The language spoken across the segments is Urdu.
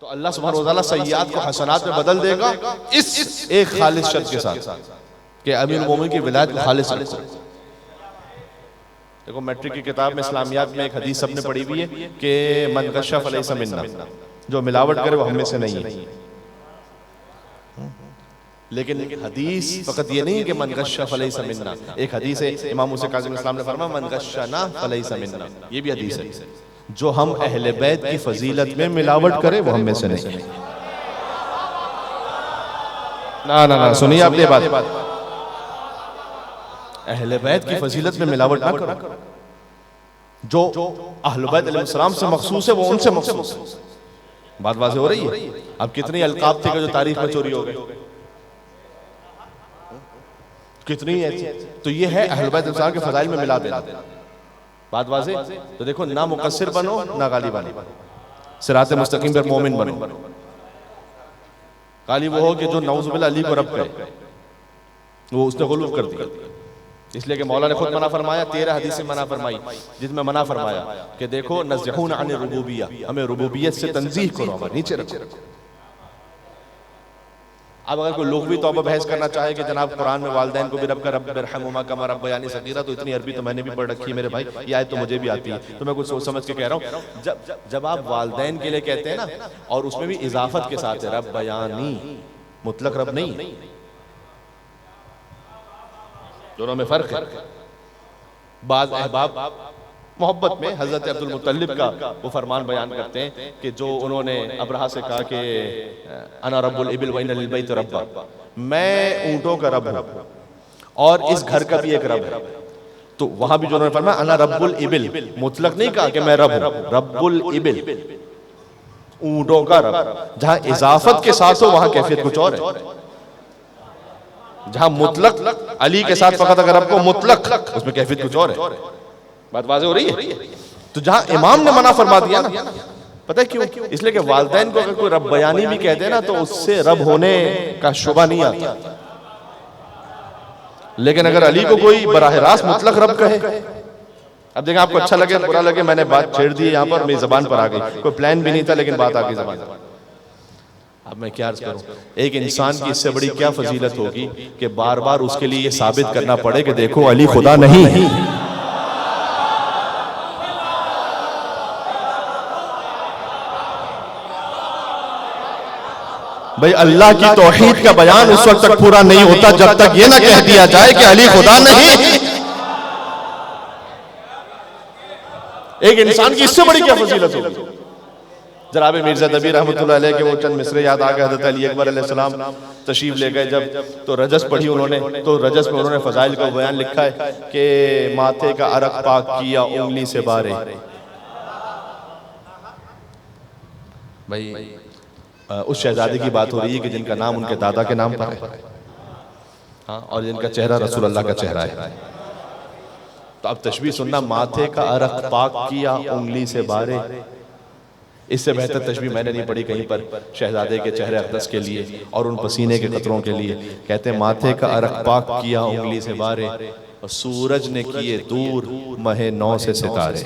تو اللہ سبحانہ وتعالیٰ سیئات کو حسنات میں بدل دے گا اس ایک خالص شرط کے ساتھ کہ امیر المومنین کی ولایت کو خالص رکھو۔ دیکھو میٹرک کی کتاب میں اسلامیات میں ایک حدیث سب نے پڑھی ہوئی ہے کہ من غش فلیس منا، جو ملاوٹ کرے وہ ہم میں سے نہیں ہے۔ لیکن حدیث فقط یہ نہیں کہ من غش فلیس منا، ایک حدیث ہے امام موسیٰ کاظم الاسلام نے فرمایا من غشنا فلیس منا، یہ بھی حدیث ہے، جو ہم اہل بیت کی فضیلت میں ملاوٹ کرے وہ ہم میں سے نہیں۔ نا سنیے آپ نے بات، اہل بیت کی فضیلت میں ملاوٹ نہ کرو، جو اہل بیت علیہ السلام سے مخصوص ہے وہ ان سے مخصوص ہے۔ بات واضح ہو رہی ہے؟ اب کتنی القاب تھے کہ جو تاریخ میں چوری ہو گئے، کتنی ایسی، تو یہ ہے اہل بیت علیہ السلام کے فضائل میں ملا دینا۔ بات واضح؟ تو دیکھو نہ مقصر بنو نہ غالی بنو، صراط مستقیم پر مومن بنو۔ غالی وہ ہو کہ جو نعوذ باللہ علی کو رب کہے، وہ اس نے غلو کر دیا، اس لیے کہ مولا نے خود منع فرمایا، 13 حدیثیں منع فرمائی جس میں منع فرمایا کہ دیکھو نزحون عن الربوبیہ، ہمیں ربوبیت سے تنزیہ کرو، ہمیں نیچے رکھو۔ اب اگر کوئی لغوی توبہ بحث کرنا چاہے کہ جناب قرآن میں والدین کو بھی رب کا رب ارحمہما کما ربیانی صغیرہ، تو اتنی عربی تو میں نے بھی پڑھ رکھی ہے میرے بھائی، یہ آیت تو مجھے بھی آتی ہے، تو میں کچھ سوچ سمجھ کے کہہ رہا ہوں۔ جب آپ والدین کے لیے کہتے ہیں نا، اور اس میں بھی اضافت کے ساتھ ہے ربیانی، مطلق رب نہیں، دونوں میں فرق ہے۔ بعض احباب محبت میں حضرت عبد المطلب کا وہ فرمان بیان کرتے ہیں کہ جو انہوں نے ابرہہ سے کہا کہ انا رب الابل وان للبیت ربا، میں اونٹوں کا رب ہوں اور اس گھر کا بھی ایک رب ہے، تو وہاں بھی جو انہوں نے فرمایا انا رب الابل، مطلق نہیں کہا کہ میں رب ہوں، رب الابل اونٹوں کا رب۔ جہاں اضافت کے ساتھ ہو وہاں کیفیت کچھ اور ہے، جہاں مطلق علی کے ساتھ فقط اگر رب کو مطلق، اس میں کیفیت کچھ اور ہے۔ بات واضح ہو رہی ہے؟ تو جہاں امام نے منع فرما دیا نا، پتہ ہے کیوں؟ اس لیے کہ والدین کو اگر کوئی رب بیانی بھی کہہ دے نا تو اس سے رب ہونے کا شبہ نہیں آتا، لیکن اگر علی کو کوئی براہ راست مطلق رب کہے، اب دیکھیں آپ کو اچھا لگے برا لگے، میں نے بات چھیڑ دی یہاں پر، میری زبان پر آ گئی، کوئی پلان بھی نہیں تھا لیکن بات آ گئی زبان پر۔ اب میں کیا عرض کروں، ایک انسان کی اس سے بڑی کیا فضیلت ہوگی کہ بار بار اس کے لیے یہ ثابت کرنا پڑے کہ دیکھو علی خدا نہیں۔ بھئی اللہ کی توحید کا بیان اس وقت تک پورا نہیں ہوتا جب تک یہ نہ کہہ دیا جائے کہ علی خدا نہیں۔ ایک انسان کی اس سے بڑی کیا فضیلت ہوگی۔ جناب مرزا دبیر رحمۃ اللہ علیہ کے وہ چند مصرے یاد آ گئے، حضرت علی اکبر علیہ السلام تشریف لے گئے جب، تو رجس پڑھی انہوں نے، تو رجس میں انہوں نے فضائل کا بیان لکھا ہے کہ ماتھے کا عرق پاک کیا انگلی سے بارے۔ بھئی اس شہزادی کی بات ہو رہی ہے کہ جن کا نام ان کے دادا کے نام پر ہے، اور جن کا چہرہ رسول اللہ کا چہرہ ہے۔ تو اب تشبیہ سننا، ماتھے کا عرق پاک کیا انگلی سے بارے، اس سے بہتر تشبیہ میں نے نہیں پڑھی کہیں پر شہزادے کے چہرے اقدس کے لیے اور ان پسینے کے قطروں کے لیے۔ کہتے ہیں ماتھے کا عرق پاک کیا انگلی سے بارے، اور سورج نے کیے دور مہ نو سے ستارے۔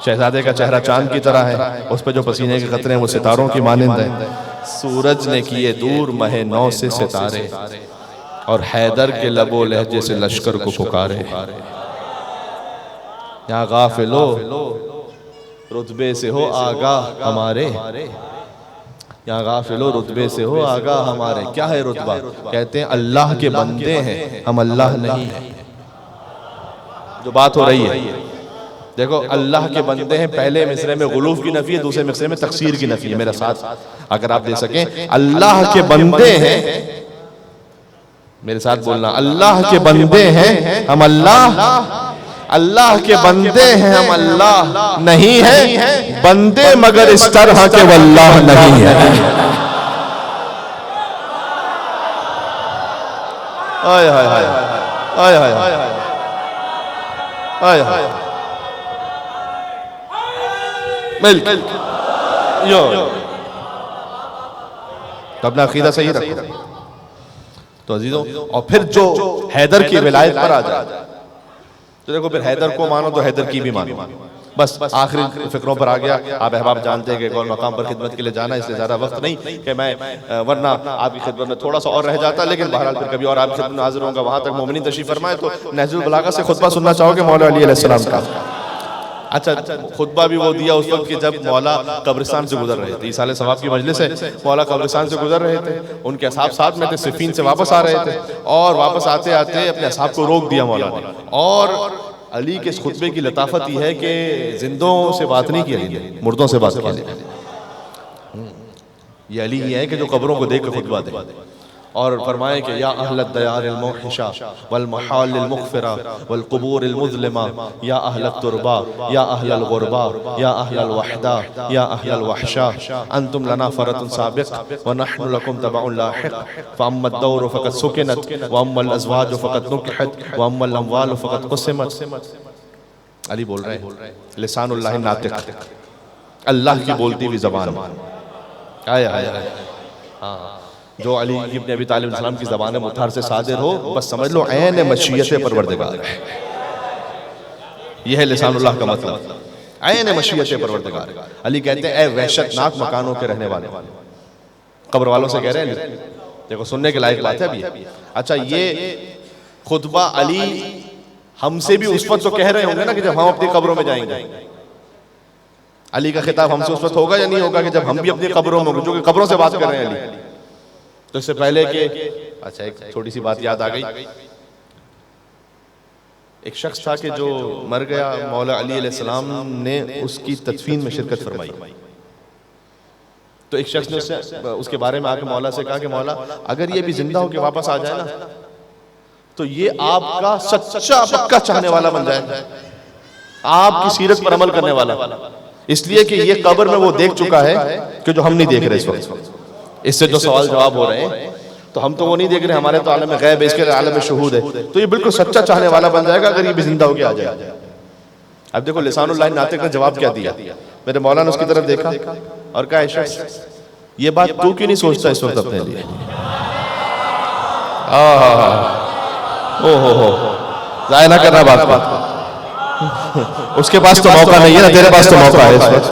شہزادے کا چہرہ چاند کی طرح ہے، اس پہ جو پسینے کے قطرے ہیں وہ ستاروں کی مانند ہیں۔ سورج نے کیے دور مہ نو سے ستارے، اور حیدر کے لب و لہجے سے لشکر کو پکارے۔ یا غافلو رتبے سے ہو آگاہ ہمارے، یا غافلو رتبے سے ہو آگاہ ہمارے۔ کیا ہے رتبہ؟ کہتے ہیں اللہ کے بندے ہیں ہم، اللہ نہیں ہیں۔ جو بات ہو رہی ہے دیکھو، اللہ کے بندے ہیں، پہلے مصرے میں غلوف کی نفی ہے، دوسرے مصرے میں تقصیر کی نفی ہے۔ میرا ساتھ اگر آپ دے سکیں، اللہ کے بندے ہیں، میرے ساتھ بولنا، اللہ کے بندے ہیں ہم، اللہ کے بندے ہیں ہم، اللہ نہیں ہیں بندے مگر اس طرح کے واللہ نہیں ہے۔ آئے آئے آئے آئے آئے آئے آئے ملک تو اپنا عقیدہ صحیح رکھو۔ تو عزیزوں، اور پھر جو حیدر کی ولایت پر آ جائے تو دیکھو، پھر حیدر کو مانو تو حیدر کی بھی مانو، بس آخری فکروں پر آ گیا. آپ احباب جانتے ہیں کہ ایک اور مقام پر خدمت کے لیے جانا ہے، اس لیے زیادہ وقت نہیں کہ میں ورنہ آپ کی خدمت میں تھوڑا سا اور رہ جاتا، لیکن بہرحال پھر کبھی اور آپ کی خدمت میں حاضر ہوں گا. وہاں تک مومنین تشریف فرمائے. تو نہج البلاغہ سے خطبہ سننا چاہو گے مولا علی علیہ السلام کا؟ اچھا خطبہ بھی وہ دیا اس وقت کہ جب مولا قبرستان سے گزر رہے تھے. عیسال ثواب کی مجلس ہے، مولا قبرستان سے گزر رہے تھے، ان کے اصحاب ساتھ میں تھے، صفین سے واپس آ رہے تھے، اور واپس آتے آتے اپنے اصحاب کو روک دیا مولا نے. اور علی کے اس خطبے کی لطافت یہ ہے کہ زندوں سے بات نہیں کی علی نے، مردوں سے بات کی. یہ علی یہ ہے کہ جو قبروں کو دیکھ کے خطبہ دے اور فرمائے کہ یا اہل الدیار الموحشہ والمحال المغفرہ والقبور المظلمہ یا اہل التربہ یا اہل الغربہ یا اہل الوحدہ یا اہل الوحشہ انتم لنا فرط سابق ونحن لکم تبع لاحق فاما الدور فقد سکنت واما الازواج فقد نکحت واما الاموال فقد قسمت. علی بول رہے ہیں لسان اللہ ناطق، اللہ کی بولتی ہوئی زبان. آئے آئے آئے جو علی ابن ابی طالب علیہ السلام کی زبان مطہر سے صادر ہو، بس سمجھ لو عین مشیت پروردگار ہے. یہ ہے لسان اللہ کا مطلب، عین مشیت پروردگار. علی کہتے ہیں اے وحشت ناک مکانوں کے رہنے والے. قبر والوں سے کہہ رہے ہیں علی. دیکھو سننے کے لائق بات ہے ابھی. اچھا یہ خطبہ علی ہم سے بھی اس وقت تو کہہ رہے ہوں گے نا کہ جب ہم اپنی قبروں میں جائیں گے. علی کا خطاب ہم سے اس وقت ہوگا یا نہیں ہوگا کہ جب ہم بھی اپنی قبروں میں، جو کہ قبروں سے بات کر رہے ہیں علی. تو اس سے پہلے کہ اچھا ایک چھوٹی سی بات یاد آ گئی. ایک شخص تھا کہ جو مر گیا، مولا علی علیہ السلام نے اس کی تدفین میں شرکت فرمائی. تو ایک شخص نے اس کے بارے میں آ کے مولا سے کہا کہ مولا اگر یہ بھی زندہ ہو کے واپس آ جائے نا تو یہ آپ کا سچا پکا چاہنے والا بن جائے، آپ کی سیرت پر عمل کرنے والا. اس لیے کہ یہ قبر میں وہ دیکھ چکا ہے کہ جو ہم نہیں دیکھ رہے اس وقت. اس سے جو سوال جواب ہو رہے ہیں تو ہم تو وہ نہیں دیکھ رہے، ہمارے تو عالم غیب ہے، اس کے عالم شہود ہے. تو یہ بالکل سچا چاہنے والا بن جائے گا اگر یہ بھی زندہ ہو کے آ جائے. اب دیکھو لسان اللہ ناطق نے جواب کیا دیا. میرے مولا نے اس کی طرف دیکھا اور کہا اے شخص یہ بات تو کیوں نہیں سوچتا اس وقت اپنے لیے؟ ضائع نہ کرنا بات بات. اس کے پاس تو موقع نہیں ہے نا، تیرے پاس تو موقع ہے اس وقت.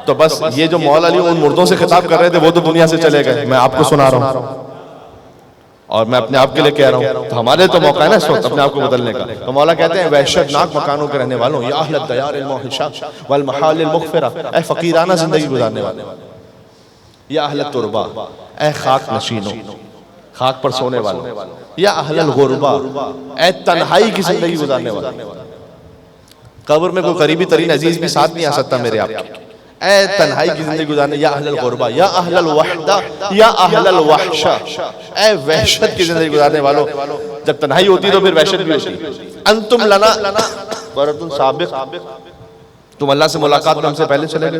تو بس یہ جو مولا علی ان مردوں سے خطاب کر رہے تھے وہ تو دنیا سے چلے گئے، میں آپ کو سنا رہا ہوں اور میں اپنے آپ کے لیے کہہ رہا ہوں. تو ہمارے تو موقع ہے نا اس وقت اپنے آپ کو بدلنے کا. تو مولا کہتے ہیں وحشت ناک مکانوں کے رہنے والوں، یا اہل الدیار الموحشہ والمحال المغفرہ، اے فقیرانہ زندگی گزارنے والے، یا اہل التربہ، اے خاک نشینوں، خاک پر سونے والوں، یا اہل الغربہ، اے تنہائی کی زندگی گزارنے والے. قبر میں کوئی قریبی ترین عزیز بھی ساتھ نہیں آ سکتا میرے آپ کے. اے تنہائی کی زندگی گزارنے، یا اہل الغربہ، یا اہل الوحدہ، یا اہل الوحشہ، اے وحشت کی زندگی گزارنے والوں. جب تنہائی ہوتی تو پھر وحشت بھی ہوتی. انتم لنا فرط سابق، تم اللہ سے ملاقات میں ہم سے پہلے چلے گئے.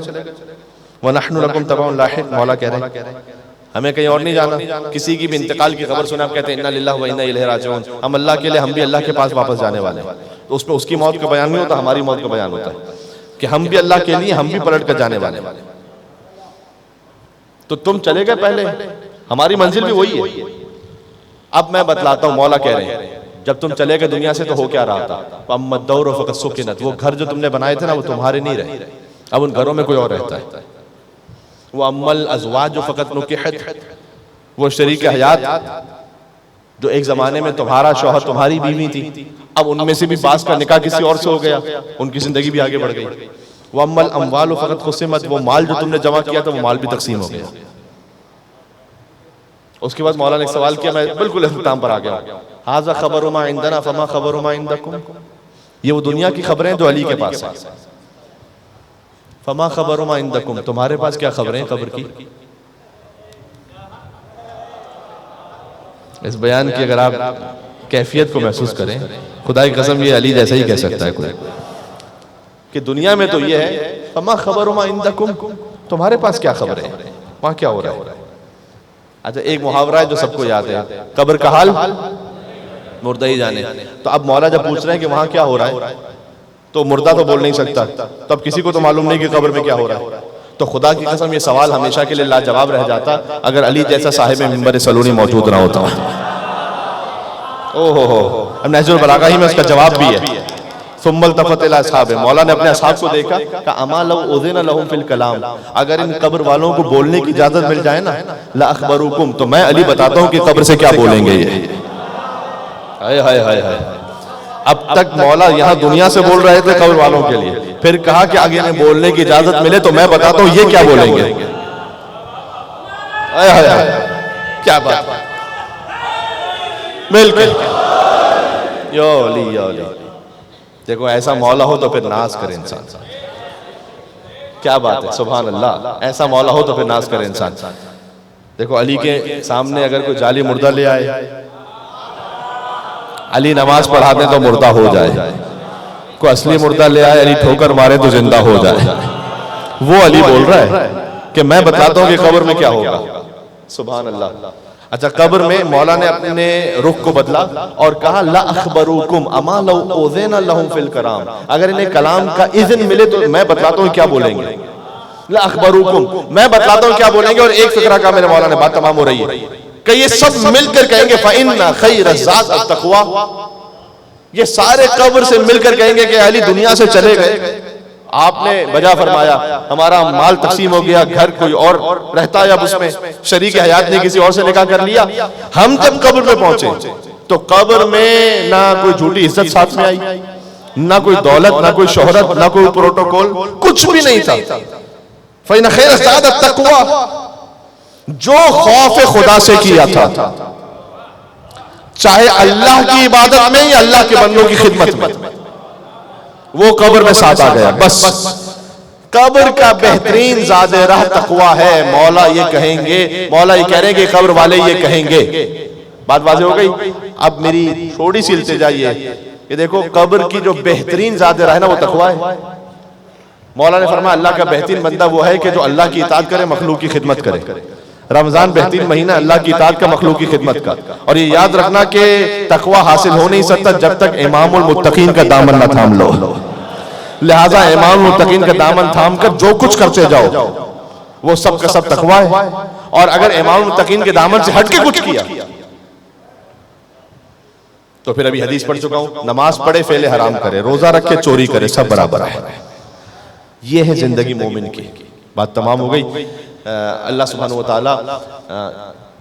وَنَحْنُ لَكُمْ تَبَعٌ لَاحِقٌ، مولا کہہ رہے ہیں ہمیں کہیں اور نہیں جانا. کسی کی بھی انتقال کی خبر سنے آپ کہتے ہیں اِنَّا لِلَّهِ وَإِنَّا إِلَيْهِ رَاجِعُونَ، ہم اللہ کے لیے، ہم بھی اللہ کے پاس واپس جانے والے ہیں. تو اس میں اس کی موت کا بیان نہیں ہوتا، ہماری موت کا بیان ہوتا ہے کہ ہم بھی اللہ کے لیے، ہم بھی پلٹ کر جانے والے. تو تم چلے گئے پہلے، ہماری منزل بھی وہی ہے. اب میں بتلاتا ہوں، مولا کہہ رہے ہیں جب تم چلے گئے دنیا سے تو ہو کیا رہا تھا. فَأَمَّا الدَّوْرُ فَقَدْ سُكِنَتْ، وہ گھر جو تم نے بنائے تھے نا وہ تمہارے نہیں رہے، اب ان گھروں میں کوئی اور رہتا ہے. وَأَمَّا الْأَزْوَاجُ فَقَدْ نُكِحَتْ، وہ شریک حیات جو ایک زمانے میں تمہارا شوہر تمہاری بیوی تھی، اب ان میں سے بھی بعض کا نکاح کسی اور سے ہو گیا، ان کی زندگی بھی آگے بڑھ گئی. وَأَمَّا الْأَمْوَالُ فَقَدْ قُسِمَتْ، وہ مال جو تم نے جمع کیا تھا وہ مال بھی تقسیم ہو گیا. اس کے بعد مولا نے ایک سوال کیا، میں بالکل اختتام پر آ گیا. هَذَا خَبَرُ مَا عِنْدَنَا فَمَا خَبَرُ مَا عِنْدَكُمْ، یہ وہ دنیا کی خبریں جو علی کے پاس ہیں. فَمَا خَبَرُ مَا عِنْدَكُمْ، تمہارے پاس کیا خبریں قبر کی. اس بیان کی اگر آپ کیفیت کو محسوس کریں، خدا کی قسم یہ علی جیسا ہی کہہ سکتا ہے کوئی، کہ دنیا میں تو یہ ہے فَمَا خَبَرُ مَا عِنْدَكُمْ، تمہارے پاس کیا خبریں ہیں، وہاں کیا ہو رہا ہے. اچھا ایک محاورہ ہے جو سب کو یاد ہے، قبر کا حال مردہ ہی جانے. تو اب مولا جب پوچھ رہے ہیں کہ وہاں کیا ہو رہا ہے تو مردہ تو بول نہیں سکتا، تو اب کسی کو تو معلوم نہیں کہ قبر میں کیا ہو رہا ہے. تو خدا کی قسم یہ سوال ہمیشہ کے لیے لاجواب رہ جاتا اگر علی جیسا صاحب منبر سلونی موجود نہ ہوتا. اب نہج البلاغہ ہی میں اس کا جواب بھی ہے ثم التفت الى اصحابہ، مولا نے اپنے اصحاب کو دیکھا کہ اما لو اذن لهم فی الکلام، اگر ان قبر والوں کو بولنے کی اجازت مل جائے نا، لاخبروکم، تو میں علی بتاتا ہوں کہ قبر سے کیا بولیں گے یہ. ہائے ہائے ہائے ہائے. اب تک مولا یہاں دنیا سے بول رہے تھے قبر والوں کے لیے، پھر کہا کہ اگر انہیں بولنے کی اجازت ملے تو میں بتاتا ہوں یہ کیا بولیں گے. ہائے ہائے ہائے، کیا بات. بالکل یا علی یا علی. دیکھو ایسا مولا ہو تو پھر ناز کرے انسان. کیا بات ہے، سبحان اللہ. ایسا مولا ہو تو پھر ناز کرے انسان. دیکھو علی کے سامنے اگر کوئی جعلی مردہ لے آئے، علی نماز پڑھا دیں تو مردہ ہو جائے. کوئی اصلی مردہ لے آئے، علی ٹھوکر مارے تو زندہ ہو جائے. وہ علی بول رہا ہے کہ میں بتاتا ہوں کہ قبر میں کیا ہوگا. سبحان اللہ. اچھا، قبر میں مولا نے اپنے رخ کو بدلا اور کہا لا اخبروکم اما لو اذن لهم فی الکلام، اگر انہیں کلام کا اذن ملے تو میں بتلاتا ہوں کیا بولیں گے. لا اخبروکم، میں بتلاتا ہوں کیا بولیں گے. اور ایک فقرہ کا میرے مولا نے بات تمام ہو رہی ہے کہ یہ سب مل کر کہیں گے فإن خیر الزاد التقوی. یہ سارے قبر سے مل کر کہیں گے کہ علی دنیا سے چلے گئے، آپ نے بجا فرمایا، ہمارا مال تقسیم ہو گیا، گھر کوئی اور رہتا ہے اب اس میں، شریک حیات نے کسی اور سے نکاح کر لیا. ہم جب قبر میں پہنچے تو قبر میں نہ کوئی جھوٹی عزت ساتھ میں آئی، نہ کوئی دولت، نہ کوئی شہرت، نہ کوئی پروٹوکول، کچھ بھی نہیں تھا. فإن خیر الزاد التقوی، جو خوف خدا سے کیا تھا، چاہے اللہ کی عبادت میں یا اللہ کے بندوں کی خدمت میں، وہ قبر میں ساتھ آ گیا. بس قبر کا بہترین زاد راہ تقوی ہے. مولا یہ کہیں گے، مولا یہ کہہ رہے ہیں کہ قبر والے یہ کہیں گے. بات واضح ہو گئی. اب میری تھوڑی سی التجا یہ دیکھو قبر کی جو بہترین زاد راہ ہے نا وہ تقوی ہے. مولا نے فرمایا اللہ کا بہترین بندہ وہ ہے کہ جو اللہ کی اطاعت کرے، مخلوق کی خدمت کرے. رمضان بہترین مہینہ اللہ کی اطاعت کا، مخلوق کی خدمت کا. اور یہ یاد رکھنا کہ تقوی حاصل ہو نہیں سکتا جب تک امام المتقین کا دامن نہ تھام لو. لہذا امام المتقین کا دامن تھام کر جو کچھ کرتے جاؤ وہ سب کا سب تقوی ہے. اور اگر امام المتقین کے دامن سے ہٹ کے کچھ کیا تو پھر ابھی حدیث پڑھ چکا ہوں، نماز پڑھے فعل حرام کرے، روزہ رکھے چوری کرے، سب برابر ہے. یہ ہے زندگی مومن کی. بات تمام ہو گئی. اللہ سبحانہ وتعالی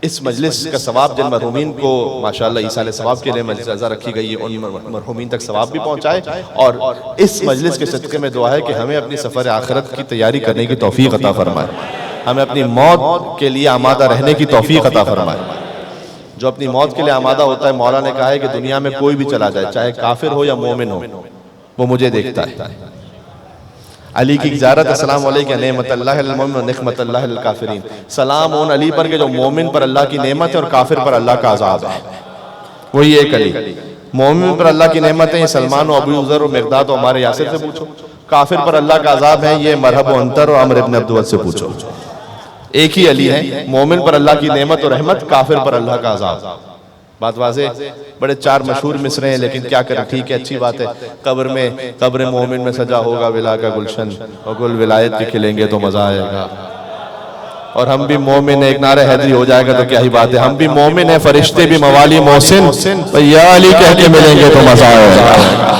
اس مجلس کا ثواب جن مرحومین کو ماشاءاللہ ایصال ثواب کے لیے مجلس رکھی گئی ہے، ان مرحومین تک ثواب بھی پہنچائے. اور اس مجلس کے صدقے میں دعا ہے کہ ہمیں اپنی سفر آخرت کی تیاری کرنے کی توفیق عطا فرمائے، ہمیں اپنی موت کے لیے آمادہ رہنے کی توفیق عطا فرمائے. جو اپنی موت کے لیے آمادہ ہوتا ہے، مولا نے کہا ہے کہ دنیا میں کوئی بھی چلا جائے، چاہے کافر ہو یا مومن ہو، وہ مجھے دیکھتا ہے. علی کی زیارت، السلام علیکہ نعمت اللہ المومن و نقمت اللہ الکافرین. سلام ان علی پر کہ جو مومن پر اللہ کی نعمت ہے اور کافر پر اللہ کا عذاب ہے. وہی ایک علی. مومن پر اللہ کی نعمتیں سلمان و ابو ذر و مقداد و عمار یاسر سے پوچھو. کافر پر اللہ کا عذاب ہے یہ مرحب و انتر و عمر ابن عبدود سے پوچھو. ایک ہی علی ہے، مومن پر اللہ کی نعمت و رحمت، کافر پر اللہ کا عذاب. بات واضح. بڑے چار مشہور مصرے ہیں لیکن کیا کریں، ٹھیک ہے، اچھی بات ہے. قبر مومن میں سجا ہوگا ولا کا گلشن، اور گل ولایت کے کھلیں گے تو مزہ آئے گا. اور ہم بھی مومن ہیں، ایک نعرہ حیدری ہو جائے گا تو کیا ہی بات ہے. ہم بھی مومن ہیں، فرشتے بھی موالی محسن، یا علی کہہ کے ملیں گے تو مزہ آئے گا.